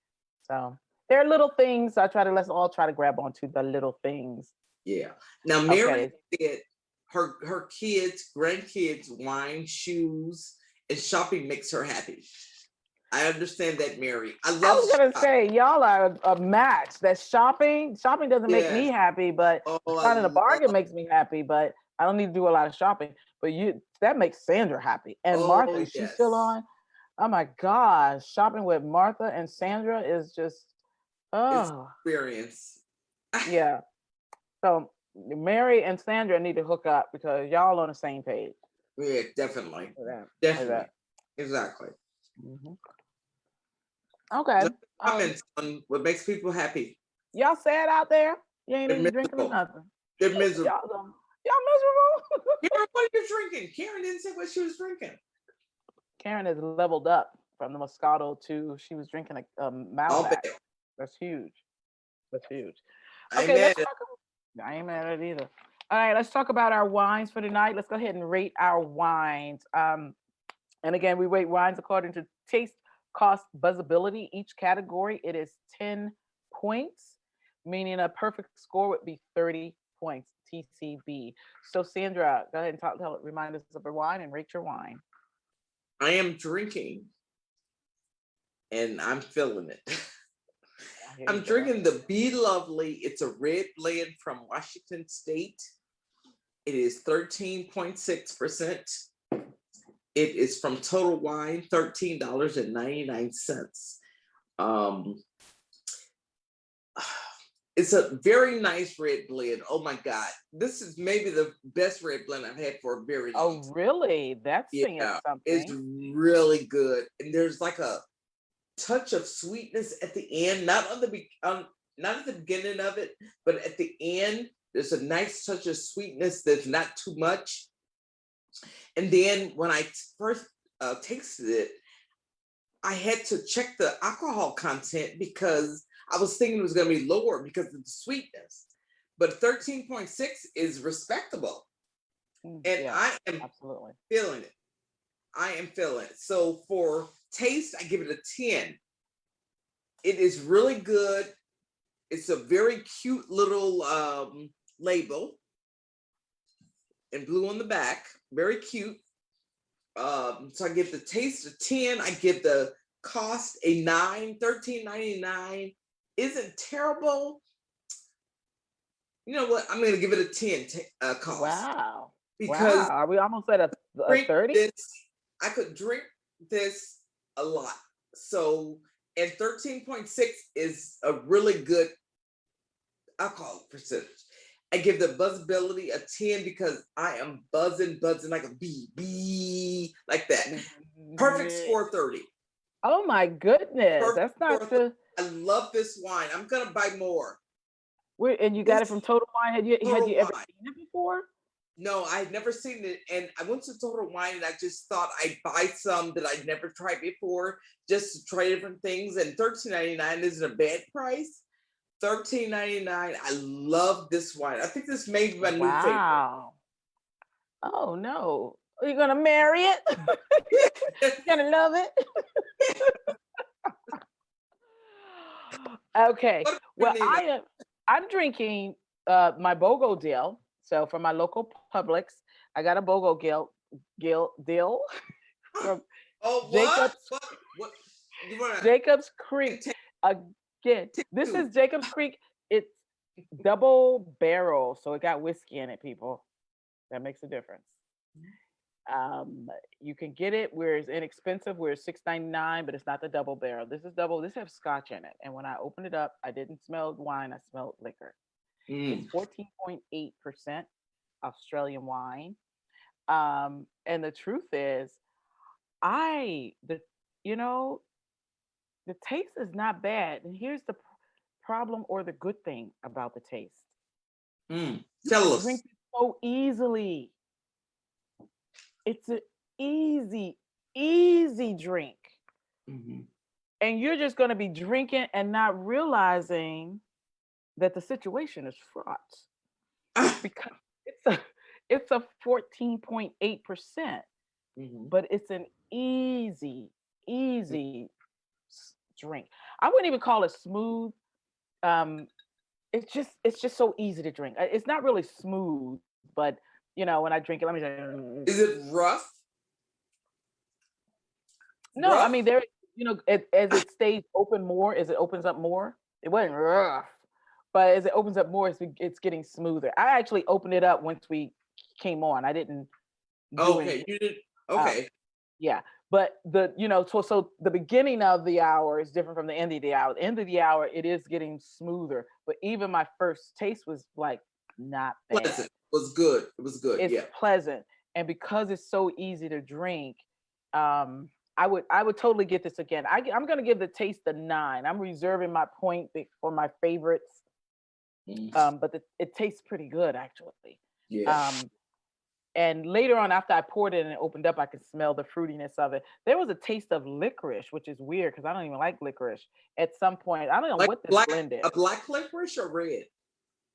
S1: So there are little things let's all try to grab onto the little things.
S2: Yeah. Now Mary
S1: Okay.
S2: said her kids, grandkids, wine, shoes, and shopping makes her happy. I understand that, Mary. I
S1: I
S2: love
S1: was gonna
S2: shop.
S1: say y'all are a match. That shopping doesn't make me
S2: Yes.
S1: happy, but
S2: Oh, I
S1: finding a bargain
S2: love.
S1: makes me happy. But I don't need to do a lot of shopping. But that makes Sandra happy. And Martha,
S2: Oh
S1: is she still
S2: yes.
S1: on? Oh my gosh, shopping with Martha and Sandra is just
S2: It's
S1: oh
S2: experience.
S1: yeah. So Mary and Sandra need to hook up because y'all on the same page.
S2: Yeah, definitely.
S1: With that. With
S2: Definitely.
S1: that.
S2: Exactly.
S1: Mhm. Okay.
S2: Just comments on what makes people happy.
S1: Y'all sad out there? You ain't
S2: They're
S1: even drinking or
S2: miserable.
S1: nothing.
S2: They're miserable.
S1: Y'all miserable.
S2: Karen, what are you drinking? Karen didn't say what she was drinking.
S1: Karen has leveled up from the Moscato to she was drinking a
S2: I'll
S1: Malbec.
S2: bet.
S1: That's huge. That's huge.
S2: I ain't
S1: Okay,
S2: mad
S1: let's
S2: at.
S1: talk. I ain't mad at it either. All right, let's talk about our wines for tonight. Let's go ahead and rate our wines. And again, we rate wines according to taste, cost, buzzability. Each category, it is 10 points, meaning a perfect score would be 30 points, TCB. So, Sandra, go ahead and remind us of your wine and rate your wine.
S2: I am drinking, and I'm feeling it. I'm drinking the Be Lovely. It's a red blend from Washington State. It is 13.6%. It is from Total Wine, $13.99. Um, it's a very nice red blend. Oh my God. This is maybe the best red blend I've had for a very long time.
S1: Oh, really? That's saying
S2: Yeah, it's
S1: something.
S2: really good. And there's like a touch of sweetness at the end, not at the beginning of it, but at the end, there's a nice touch of sweetness that's not too much. And then when I first tasted it, I had to check the alcohol content because I was thinking it was going to be lower because of the sweetness. But 13.6 is respectable. And
S1: Yeah,
S2: I am
S1: absolutely.
S2: feeling it. I am feeling it. So for taste, I give it a 10. It is really good. It's a very cute little label in blue on the back. Very cute. So I give the taste a 10. I give the cost a 9. $13.99 isn't terrible. You know what? I'm going to give it a 10 cost.
S1: Wow.
S2: Because
S1: Wow. Are we almost at a 30?
S2: I could drink this a lot. So, and 13.6 is a really good alcohol percentage. I give the buzzability a 10 because I am buzzing like a bee, like that. Perfect score 30.
S1: Oh my goodness.
S2: Perfect
S1: That's not
S2: score 30.
S1: the
S2: I love this wine. I'm gonna buy more.
S1: and you got it from Total Wine. Had you
S2: Total
S1: ever
S2: wine.
S1: seen it before?
S2: No, I had never seen it. And I went to Total Wine and I just thought I'd buy some that I'd never tried before just to try different things. And $13.99 isn't a bad price. $13.99. I love this wine. I think this may be my new favorite.
S1: Wow. Oh no. Are you gonna marry it? You're gonna love it? Okay. Well, I'm drinking my BOGO deal. So from my local Publix, I got a BOGO deal from Jacob's
S2: what? You wanna
S1: Jacob's Creek. Again, this is Jacob's Creek. It's double barrel, so it got whiskey in it, people. That makes a difference. You can get it where it's inexpensive, where it's $6.99, but it's not the double barrel. This is double. This has scotch in it, and when I opened it up, I didn't smell wine. I smelled liquor. It's 14.8% Australian wine. And the truth is, you know, the taste is not bad. And here's the problem or the good thing about the taste.
S2: Tell us.
S1: Drink it so easily. It's an easy drink. And you're just going to be drinking and not realizing that the situation is fraught because it's a 14.8%, but it's an easy drink. I wouldn't even call it smooth. It's just so easy to drink. It's not really smooth, but you know, when I drink it, let me say,
S2: is it rough?
S1: No, rough? I mean, there, you know, as it stays open more, as it opens up more, it wasn't rough, but as it opens up more, it's getting smoother. I actually opened it up once we came on. I didn't.
S2: Okay, you did. Okay.
S1: Yeah, but so the beginning of the hour is different from the end of the hour. The end of the hour, it is getting smoother. But even my first taste was like not bad.
S2: Pleasant. It was good. It was good.
S1: It's pleasant, and because it's so easy to drink, I would totally get this again. I'm going to give the taste a 9. I'm reserving my point for my favorites, but it tastes pretty good actually.
S2: Yeah.
S1: And later on, after I poured it and it opened up, I could smell the fruitiness of it. There was a taste of licorice, which is weird because I don't even like licorice. At some point, I don't know
S2: like
S1: what this blend is.
S2: A black licorice or red?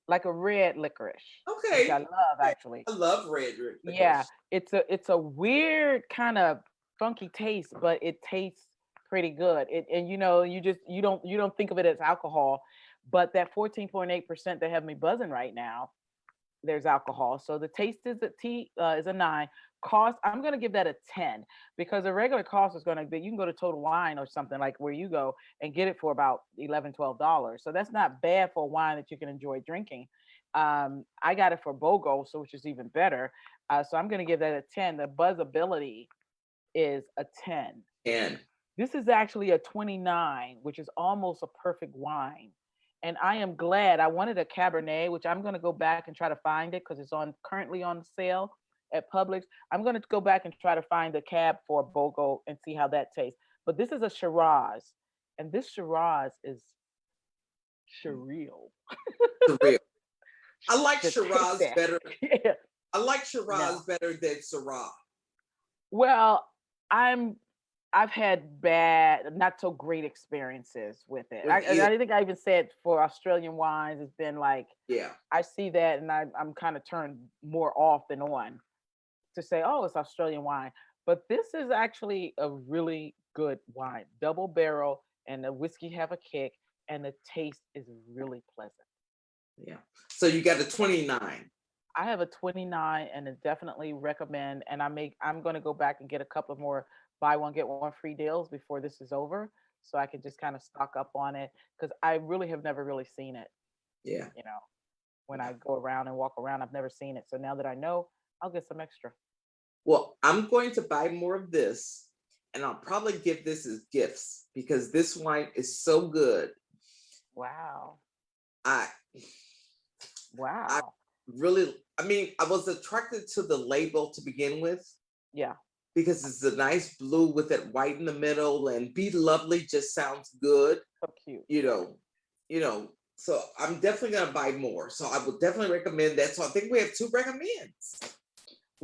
S1: Like a red licorice.
S2: Okay.
S1: Which I love actually.
S2: I love red licorice.
S1: Yeah, it's a weird kind of funky taste, but it tastes pretty good. And you know, you don't think of it as alcohol, but that 14.8% that have me buzzing right now, there's alcohol. So the taste is a 9. Cost, I'm going to give that a 10 because the regular cost is going to be, you can go to Total Wine or something like where you go and get it for about $11, $12. So that's not bad for a wine that you can enjoy drinking. I got it for BOGO, so which is even better. So I'm going to give that a 10. The buzzability is a 10.
S2: 10.
S1: This is actually a 29, which is almost a perfect wine. And I am glad. I wanted a Cabernet, which I'm going to go back and try to find it because it's currently on sale at Publix. I'm going to go back and try to find the cab for BOGO and see how that tastes. But this is a Shiraz, and this Shiraz is surreal.
S2: Surreal. I like Shiraz better.
S1: Yeah.
S2: I like Shiraz better than Syrah.
S1: Well, I've had bad, not so great experiences with it. I think I even said for Australian wines, it's been like, I see that and I'm kind of turned more off than on to say, oh, it's Australian wine. But this is actually a really good wine, double barrel, and the whiskey have a kick, and the taste is really pleasant.
S2: Yeah. So you got a 29.
S1: I have a 29 and I definitely recommend, and I'm going to go back and get a couple of more buy one, get one free deals before this is over. So I can just kind of stock up on it because I really have never really seen it.
S2: Yeah.
S1: You know, when I go around and walk around, I've never seen it. So now that I know, I'll get some extra.
S2: Well, I'm going to buy more of this and I'll probably give this as gifts because this wine is so good.
S1: Wow.
S2: I was attracted to the label to begin with.
S1: Yeah.
S2: Because it's a nice blue with that white in the middle, and Be Lovely just sounds good.
S1: So cute.
S2: You know. So I'm definitely gonna buy more. So I would definitely recommend that. So I think we have 2 recommends.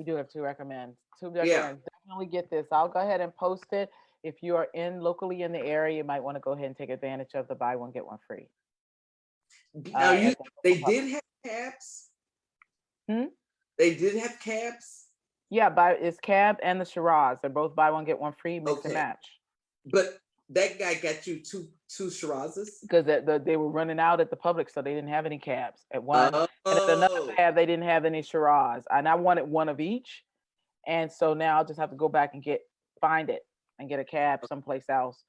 S1: We do have two recommends. Two
S2: Yeah.
S1: recommends. Definitely get this. I'll go ahead and post it. If you are locally in the area, you might want to go ahead and take advantage of the buy one get one free.
S2: Now
S1: At the
S2: they
S1: local
S2: did
S1: Publix.
S2: have cabs.
S1: Hmm?
S2: They did have cabs.
S1: Yeah, it's Cab and the Shiraz. They're both buy one get one free, mix and
S2: Okay.
S1: match.
S2: But that guy got you two Shirazes.
S1: Because they were running out at the Publix, so they didn't have any cabs at one, and at another
S2: Oh,
S1: tab they didn't have any Shiraz, and I wanted one of each, and so now I'll just have to go back and find it and get a cab someplace else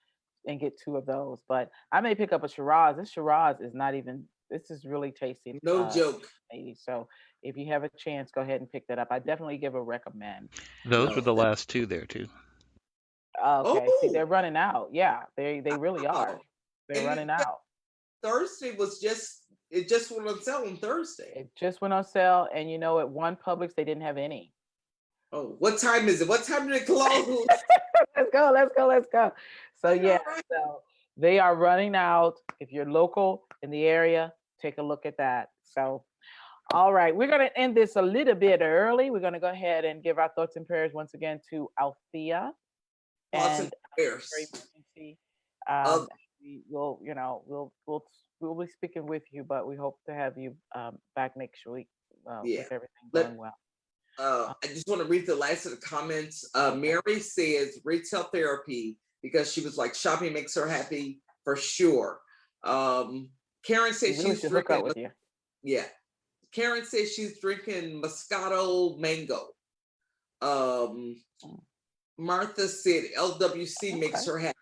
S1: and get two of those. But I may pick up a Shiraz. This Shiraz is not even. This is really tasty.
S2: no joke.
S1: So if you have a chance, go ahead and pick that up. I definitely give a recommend.
S3: Those were
S2: No.
S3: the last two there too.
S1: Okay, see,
S2: Oh,
S1: they're running out. Yeah, they really are.
S2: wow.
S1: They're
S2: And
S1: running out.
S2: Thursday was it just went on sale on Thursday.
S1: It just went on sale, and at one Publix they didn't have any.
S2: Oh, what time is it? What time did it close?
S1: Let's go, let's go, let's go. So
S2: I know,
S1: yeah,
S2: right?
S1: so they are running out. If you're local in the area, take a look at that. So, all right, we're gonna end this a little bit early. We're gonna go ahead and give our thoughts and prayers once again to Althea
S2: Thoughts
S1: and
S2: prayers.
S1: very emergency.
S2: Of
S1: We will, we'll be speaking with you, but we hope to have you back next week
S2: yeah.
S1: with everything
S2: Let-
S1: going well.
S2: I just want to read the last of the comments. Mary says retail therapy because she was like shopping makes her happy for sure. Karen
S1: We
S2: says
S1: really
S2: she's
S1: should hook up
S2: drinking.
S1: with you.
S2: Yeah. Karen says she's drinking Moscato Mango. Martha said LWC makes her happy.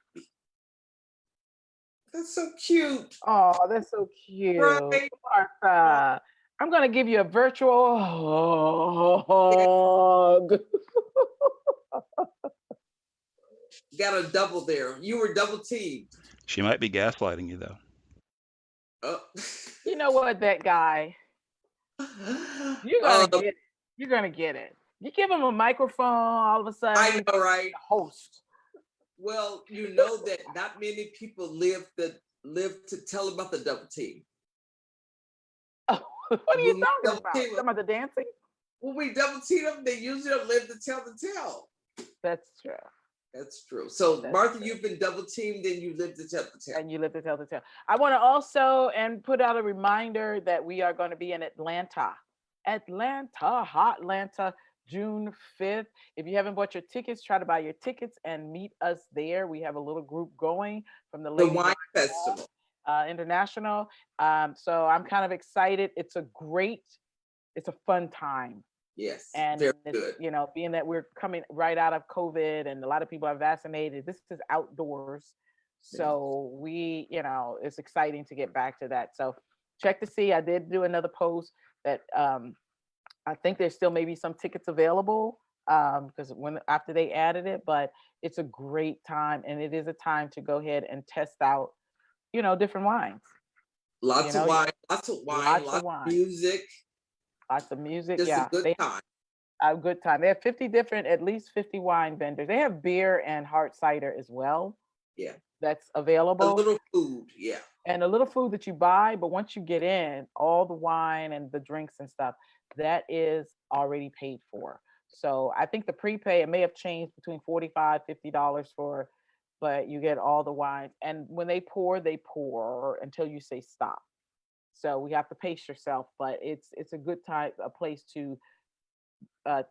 S2: That's so cute.
S1: Oh, that's so cute.
S2: Right.
S1: Martha, I'm going to give you a virtual hug.
S2: Got a double there. You were double teamed.
S3: She might be gaslighting you though.
S2: Oh.
S1: You know what, that guy, you're going to get it. You're going to get it. You give him a microphone, all of a sudden,
S2: I know, right?
S1: Host.
S2: Well, you know that not many people live to tell about the double team.
S1: What are you
S2: When we
S1: talking
S2: double
S1: about?
S2: team
S1: Talking about the dancing?
S2: When we double team them, they usually don't live to tell the tale.
S1: That's true.
S2: That's true. So,
S1: That's
S2: Martha,
S1: true.
S2: you've been double teamed, then you live to tell the tale.
S1: And you live to tell the tale. I want to also put out a reminder that we are going to be in Atlanta, Hotlanta, June 5th. If you haven't bought your tickets, try to buy your tickets and meet us there. We have a little group going from the Ladies
S2: Wine Festival
S1: International. So I'm kind of excited. It's a fun time.
S2: Yes,
S1: and
S2: very good.
S1: Being that we're coming right out of COVID and a lot of people are vaccinated, this is outdoors, so we it's exciting to get back to that. So check to see. I did do another post that I think there's still maybe some tickets available because after they added it, but it's a great time, and it is a time to go ahead and test out different wines.
S2: Lots of wine, lots of music.
S1: Lots of music.
S2: Just
S1: yeah.
S2: a good time.
S1: A good time. They have at least 50 wine vendors. They have beer and hard cider as well.
S2: Yeah.
S1: That's available.
S2: A little food. Yeah.
S1: And a little food that you buy, but once you get in, all the wine and the drinks and stuff, that is already paid for. So I think the prepay, it may have changed between $45, $50 but you get all the wines. And when they pour until you say stop. So we have to pace yourself, but it's a good time, a place to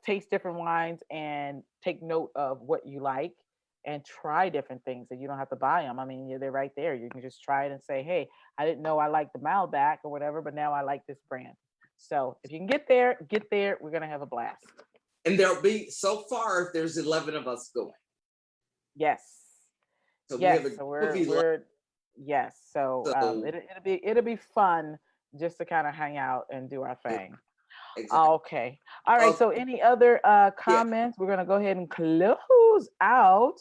S1: taste different wines and take note of what you like and try different things. And you don't have to buy them. I mean, they're right there. You can just try it and say, hey, I didn't know I liked the Malbec or whatever, but now I like this brand. So if you can get there. We're going to have a blast.
S2: And there'll be, so far, there's 11 of us going.
S1: Yes.
S2: So
S1: yes.
S2: we have
S1: we're yes. So it'll be fun just to kind of hang out and do our thing. Exactly. Okay. All right. So any other comments? Yeah. We're going to go ahead and close out.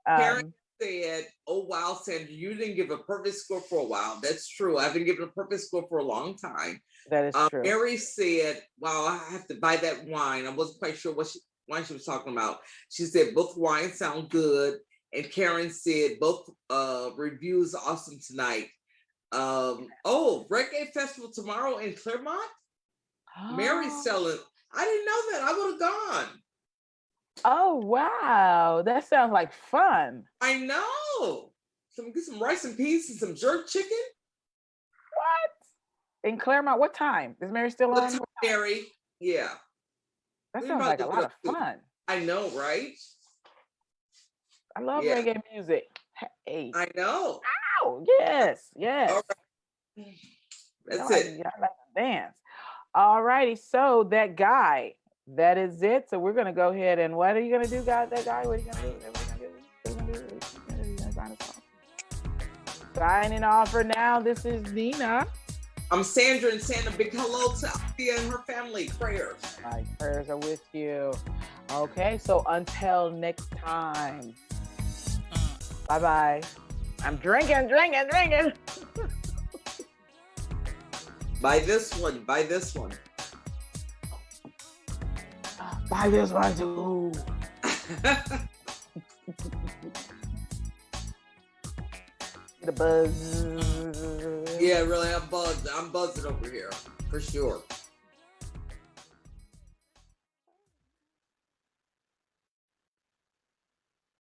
S2: Karen said, oh, wow, Sandra, you didn't give a perfect score for a while. That's true. I've been giving a perfect score for a long time.
S1: That is true.
S2: Mary said, wow, I have to buy that wine. I wasn't quite sure what wine she was talking about. She said, both wines sound good. And Karen said, both reviews awesome tonight. Reggae Festival tomorrow in Claremont? Mary's selling. I didn't know that. I would have gone.
S1: Oh wow, that sounds like fun.
S2: I know. Get some rice and peas and some jerk chicken.
S1: What? In Claremont, what time? Is Mary still on?
S2: Mary, yeah.
S1: That sounds like a lot of fun.
S2: I know, right?
S1: I love reggae music. Hey.
S2: I know.
S1: Ow, yes.
S2: All right. That's it.
S1: I like to dance. All righty. So that guy, that is it. So we're gonna go ahead and what are you gonna do, guys? That guy, what are you gonna do? Signing off for now. This is Nina.
S2: I'm Sandra, and send a big hello to Althea and her family. Prayers.
S1: My prayers are with you. Okay, so until next time. Bye-bye. I'm drinking.
S2: Buy this one. Buy this one.
S1: Buy this one too. The buzz.
S2: Yeah, really, I'm buzzing over here for sure.